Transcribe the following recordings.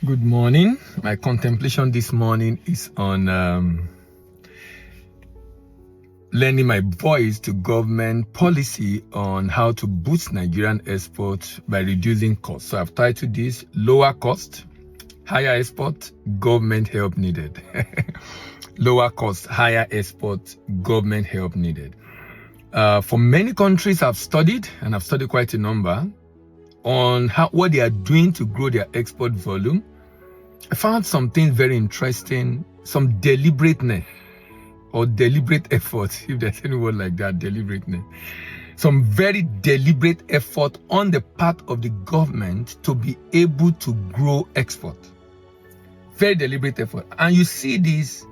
Good morning. My contemplation this morning is on lending my voice to government policy on how to boost Nigerian exports by reducing costs. So I've titled this Lower Cost, Higher Export, Government Help Needed. Lower cost, higher export, government help needed. For many countries I've studied, and I've studied quite a number, on what they are doing to grow their export volume, I found some things very interesting, some deliberateness or deliberate effort, if there's any word like that, deliberateness. Some very deliberate effort on the part of the government to be able to grow export. Very deliberate effort. And you see this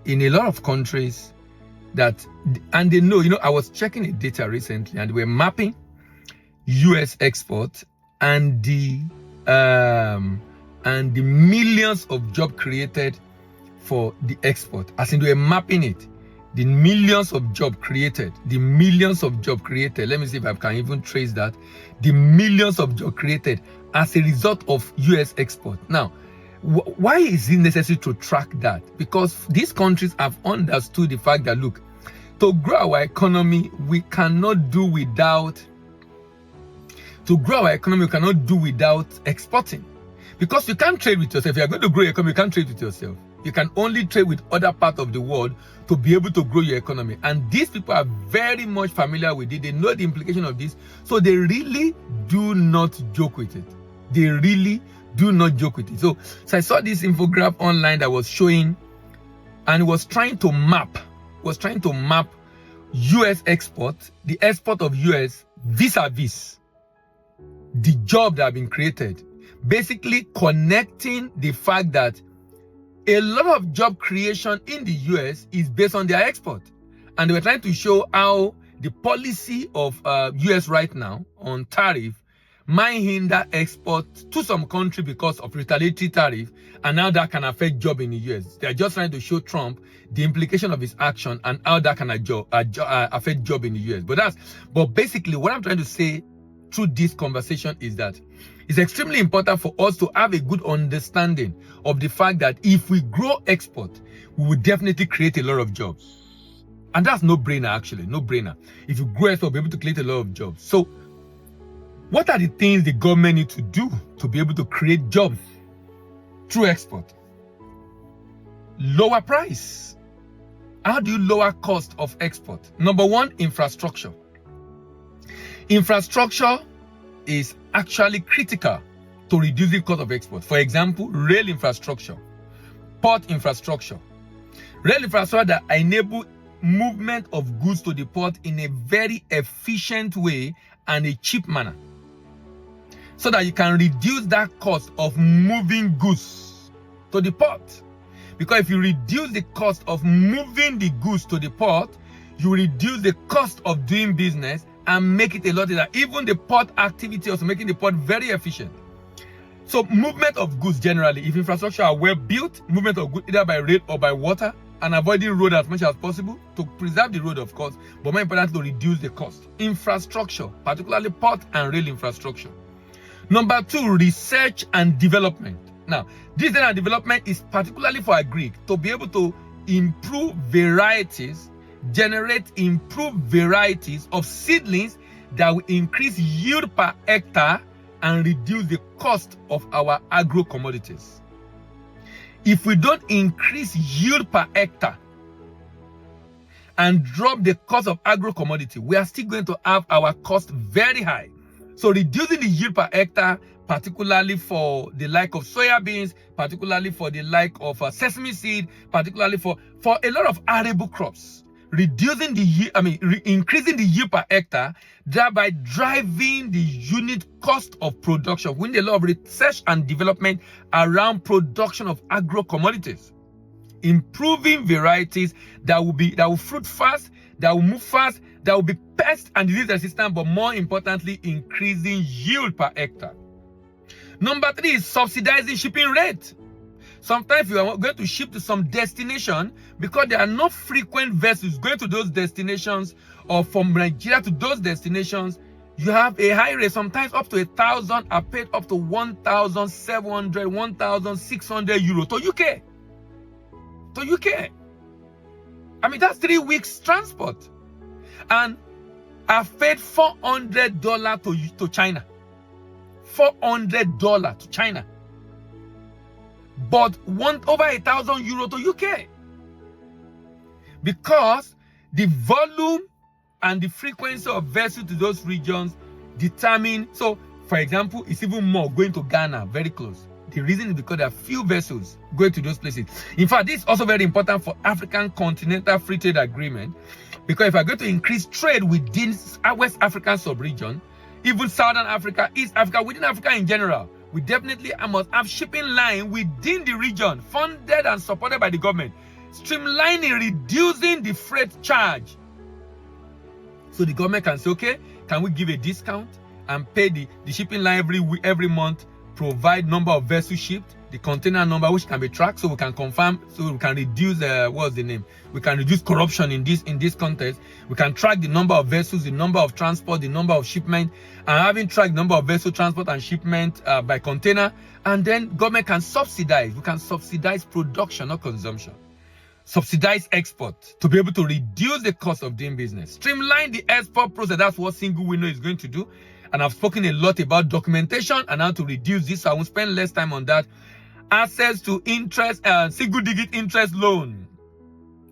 in a lot of countries and they know, I was checking the data recently and we're mapping US export and the millions of jobs created for the export. As in, we're mapping it. The millions of jobs created. Let me see if I can even trace that. The millions of jobs created as a result of US export. Now, why is it necessary to track that? Because these countries have understood the fact that, look, to grow our economy, we cannot do without exporting. Because you can't trade with yourself. If you're going to grow your economy, you can't trade with yourself. You can only trade with other parts of the world to be able to grow your economy. And these people are very much familiar with it. They know the implication of this. So they really do not joke with it. So I saw this infographic online that was showing, and it was trying to map US export, the export of US vis-a-vis the job that have been created. Basically connecting the fact that a lot of job creation in the US is based on their export. And they were trying to show how the policy of US right now on tariff might hinder export to some country because of retaliatory tariff, and now that can affect job in the US. They are just trying to show Trump the implication of his action and how that can affect job in the US. But basically what I'm trying to say through this conversation is that it's extremely important for us to have a good understanding of the fact that if we grow export, we will definitely create a lot of jobs. And that's no-brainer, actually, no-brainer. If you grow export, we'll be able to create a lot of jobs. So what are the things the government needs to do to be able to create jobs through export? Lower price. How do you lower cost of export? Number one, infrastructure. Infrastructure is actually critical to reducing cost of export. For example, rail infrastructure, port infrastructure. Rail infrastructure that enable movement of goods to the port in a very efficient way and a cheap manner, so that you can reduce that cost of moving goods to the port. Because if you reduce the cost of moving the goods to the port, you reduce the cost of doing business and make it a lot easier. Even the port activity also making the port very efficient. So movement of goods generally, if infrastructure are well built, movement of goods either by rail or by water, and avoiding road as much as possible to preserve the road, of course, but more importantly, to reduce the cost. Infrastructure, particularly port and rail infrastructure. Number two, research and development. Now, research and development is particularly for agri, to be able to generate improved varieties of seedlings that will increase yield per hectare and reduce the cost of our agro commodities. If we don't increase yield per hectare and drop the cost of agro commodity, we are still going to have our cost very high. So reducing the yield per hectare, particularly for the like of soya beans, particularly for the like of sesame seed, particularly for a lot of arable crops, increasing the yield per hectare, thereby driving the unit cost of production. We need a lot of research and development around production of agro commodities, improving varieties that will fruit fast, that will move fast, that will be pest and disease resistant, but more importantly, increasing yield per hectare. Number three is subsidizing shipping rate. Sometimes you are going to ship to some destination, because there are no frequent vessels going to those destinations, or from Nigeria to those destinations, You have a high rate, sometimes up to 1,000 are paid up to 1,700, 1,600 euros to UK. To UK. I mean, that's 3 weeks transport. And I've paid $400 to China. $400 to China. But over 1,000 euro to UK. Because the volume and the frequency of vessels to those regions determine. So, for example, it's even more going to Ghana, very close. The reason is because there are few vessels going to those places. In fact, this is also very important for African Continental Free Trade Agreement, because if I go to increase trade within West African sub-region, even Southern Africa, East Africa, within Africa in general, we definitely must have shipping line within the region, funded and supported by the government, streamlining, reducing the freight charge. So the government can say, okay, can we give a discount and pay the shipping line every month, provide number of vessels shipped, the container number which can be tracked, so we can confirm, so we can reduce what's the name? We can reduce corruption in this context. We can track the number of vessels, the number of transport, the number of shipment, and having tracked number of vessel transport and shipment by container, and then government can subsidize. We can subsidize production, not consumption. Subsidize export to be able to reduce the cost of doing business. Streamline the export process. That's what single window is going to do. And I've spoken a lot about documentation and how to reduce this, so I will spend less time on that. Access to interest, single-digit interest loan.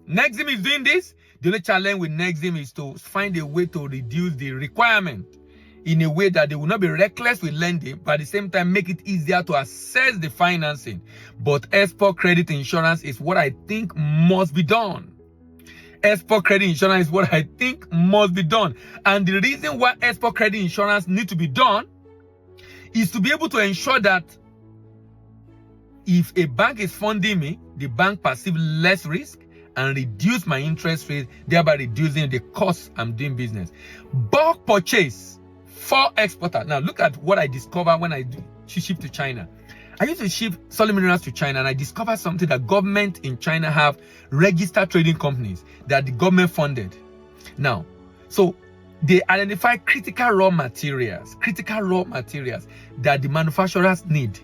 Nexim is doing this. The only challenge with Nexim is to find a way to reduce the requirement in a way that they will not be reckless with lending, but at the same time make it easier to access the financing. But export credit insurance is what I think must be done. Export credit insurance is what I think must be done. And the reason why export credit insurance needs to be done is to be able to ensure that if a bank is funding me, the bank perceives less risk and reduce my interest rate, thereby reducing the cost I'm doing business. Bulk purchase for exporter. Now look at what I discovered when I ship to China. I used to ship solid minerals to China, and I discovered something that government in China have registered trading companies that the government funded. Now, so they identify critical raw materials that the manufacturers need.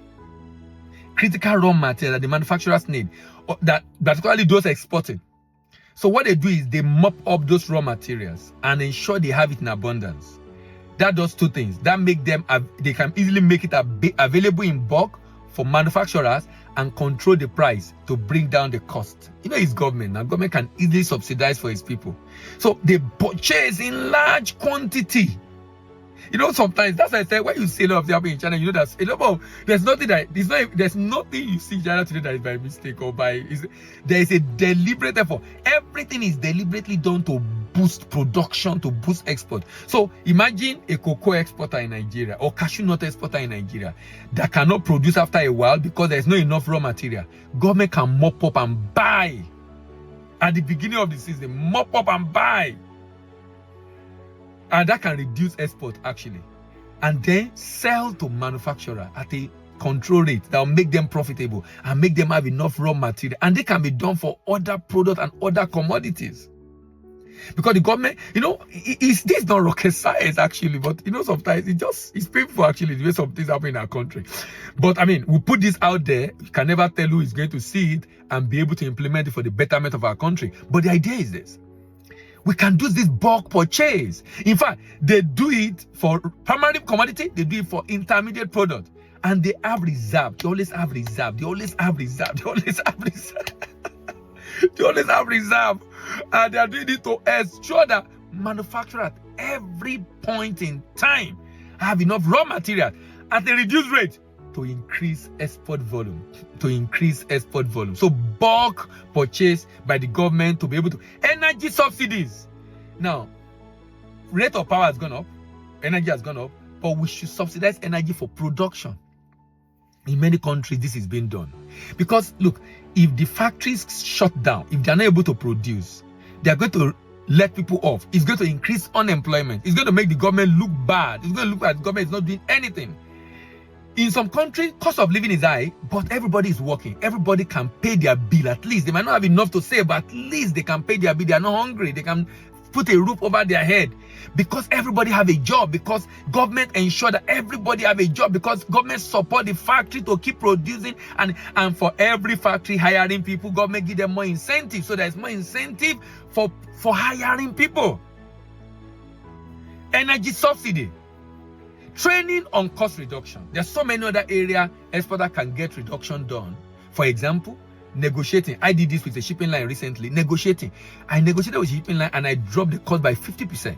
Critical raw material that the manufacturers need, that particularly those exporting. So what they do is they mop up those raw materials and ensure they have it in abundance. That does two things. That make them, they can easily make it available in bulk for manufacturers and control the price to bring down the cost. You know, it's government. Now, government can easily subsidize for its people. So they purchase in large quantity. You know, sometimes that's why I say when you see a lot of things in China, you know that a lot of there's nothing you see in China today that is by mistake or by there is a deliberate effort. Everything is deliberately done to boost production, to boost export. So imagine a cocoa exporter in Nigeria or cashew nut exporter in Nigeria that cannot produce after a while because there's not enough raw material. Government can mop up and buy at the beginning of the season, mop up and buy. And that can reduce export actually. And then sell to manufacturer at a control rate that will make them profitable and make them have enough raw material. And they can be done for other products and other commodities. Because the government, you know, this is not rocket science actually, but you know, sometimes it's painful actually the way some things happen in our country. But I mean, we put this out there, you can never tell who is going to see it and be able to implement it for the betterment of our country. But the idea is this. We can do this bulk purchase. In fact, they do it for primary commodity, they do it for intermediate product. And they have reserve. They always have reserve. They always have reserve. They always have reserve. They always have reserve. And they are doing it to ensure that manufacturers at every point in time have enough raw material at a reduced rate to increase export volume. So bulk purchase by the government to be able to energy subsidies. Now, rate of power has gone up, energy has gone up, but we should subsidize energy for production. In many countries, this is being done. Because look, if the factories shut down, if they are not able to produce, they are going to let people off. It's going to increase unemployment. It's going to make the government look bad. It's going to look like the government is not doing anything. In some countries, cost of living is high, but everybody is working. Everybody can pay their bill at least. They might not have enough to save, but at least they can pay their bill. They are not hungry. They can put a roof over their head, because everybody have a job, because government ensure that everybody have a job, because government support the factory to keep producing, and for every factory hiring people, government give them more incentive, so there's more incentive for hiring people. Energy subsidy, training on cost reduction. There's so many other areas exporter can get reduction done. For example, negotiating. I did this with a shipping line recently. Negotiating. I negotiated with a shipping line and I dropped the cost by 50%.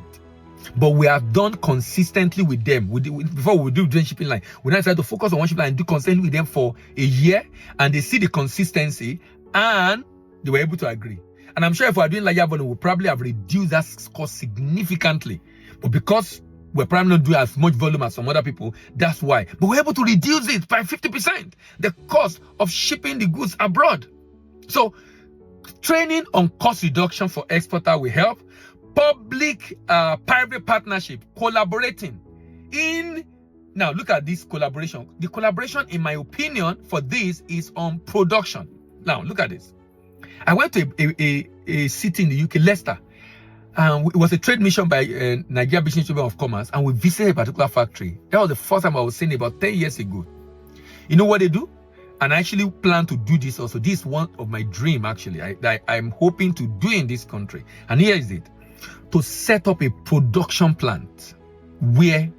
But we have done consistently with them. Before we do shipping line, we now try to focus on one shipping line and do consistently with them for a year, and they see the consistency and they were able to agree. And I'm sure if we are doing larger volume, we'll probably have reduced that cost significantly. But because we're probably not doing as much volume as some other people, that's why. But we're able to reduce it by 50%, the cost of shipping the goods abroad. So training on cost reduction for exporter will help. Public-private partnership, collaborating in. Now look at this collaboration. The collaboration, in my opinion, for this is on production. Now look at this. I went to a city in the UK, Leicester. It was a trade mission by Nigeria Business Chamber of Commerce, and we visited a particular factory. That was the first time I was seeing it, about 10 years ago. You know what they do? And I actually plan to do this also. This is one of my dreams, actually. I'm hoping to do in this country. And here is it. To set up a production plant where,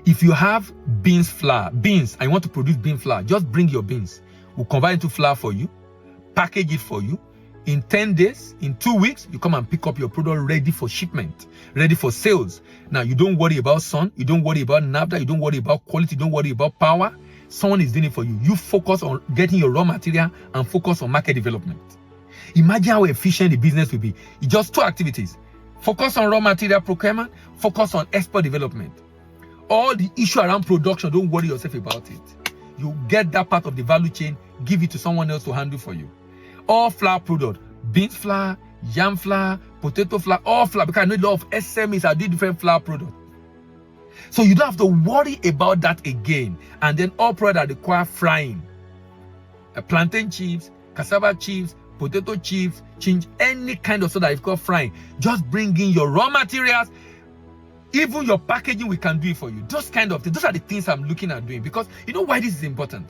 if you have beans, and you want to produce bean flour, just bring your beans. We'll convert it into flour for you, package it for you. In 10 days, in 2 weeks, you come and pick up your product ready for shipment, ready for sales. Now, you don't worry about sun, you don't worry about NAFTA, you don't worry about quality, you don't worry about power. Someone is doing it for you. You focus on getting your raw material and focus on market development. Imagine how efficient the business will be. It's just two activities. Focus on raw material procurement, focus on export development. All the issue around production, don't worry yourself about it. You get that part of the value chain, give it to someone else to handle for you. All flour product, beans flour, yam flour, potato flour, all flour, because I know a lot of SMEs are doing different flour products. So you don't have to worry about that again. And then all products that require frying, plantain chips, cassava chips, potato chips, change any kind of soda that is called frying. Just bring in your raw materials. Even your packaging, we can do it for you. Those kind of things. Those are the things I'm looking at doing, because you know why this is important.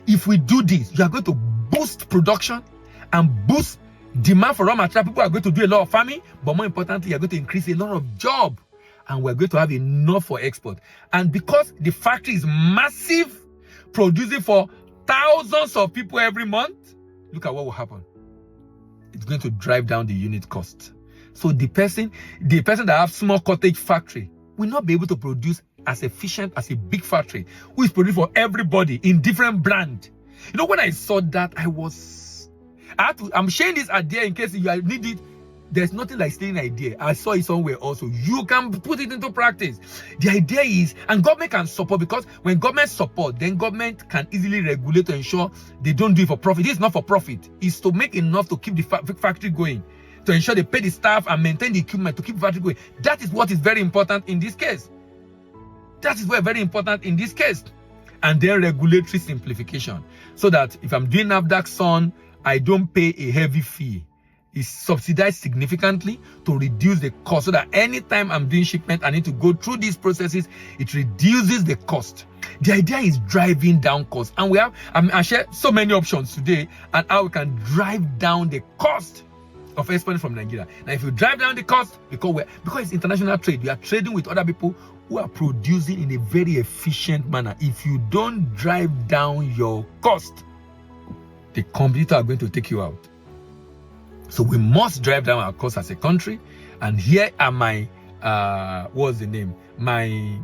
If we do this, you are going to boost production and boost demand for raw material. People are going to do a lot of farming, but more importantly, you're going to increase a lot of jobs, and we're going to have enough for export. And because the factory is massive, producing for thousands of people every month, look at what will happen. It's going to drive down the unit cost. So the person that have small cottage factory will not be able to produce as efficient as a big factory who is producing for everybody in different brand. You know, when I saw that, I'm sharing this idea in case you need it. There's nothing like stealing an idea. I saw it somewhere also. You can put it into practice. The idea is, and government can support, because when government support, then government can easily regulate to ensure they don't do it for profit. This is not for profit. It's to make enough to keep the factory going, to ensure they pay the staff and maintain the equipment to keep the factory going. That is what is very important in this case. That is very important in this case. And then regulatory simplification, so that if I'm doing NAFDAC son, I don't pay a heavy fee. It's subsidized significantly to reduce the cost, so that anytime I'm doing shipment, I need to go through these processes. It reduces the cost. The idea is driving down costs, and I share so many options today and how we can drive down the cost of exporting from Nigeria. Now, if you drive down the cost, because it's international trade, we are trading with other people who are producing in a very efficient manner. If you don't drive down your cost, the competitor are going to take you out. So we must drive down our costs as a country. And here are my my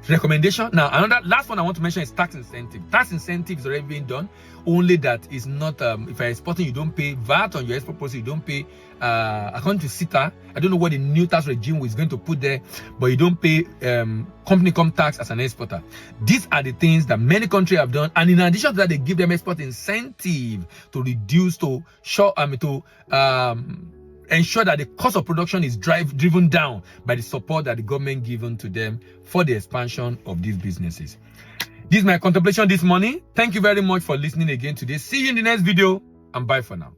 recommendation. Now, another last one I want to mention is tax incentive. Tax incentive is already being done. Only that is not, if you're exporting, you don't pay VAT on your export process. You don't pay, according to CITA, I don't know what the new tax regime is going to put there, but you don't pay company income tax as an exporter. These are the things that many countries have done. And in addition to that, they give them export incentive to reduce, ensure that the cost of production is driven down by the support that the government given to them for the expansion of these businesses. This is my contemplation this morning. Thank you very much for listening again today. See you in the next video, and bye for now.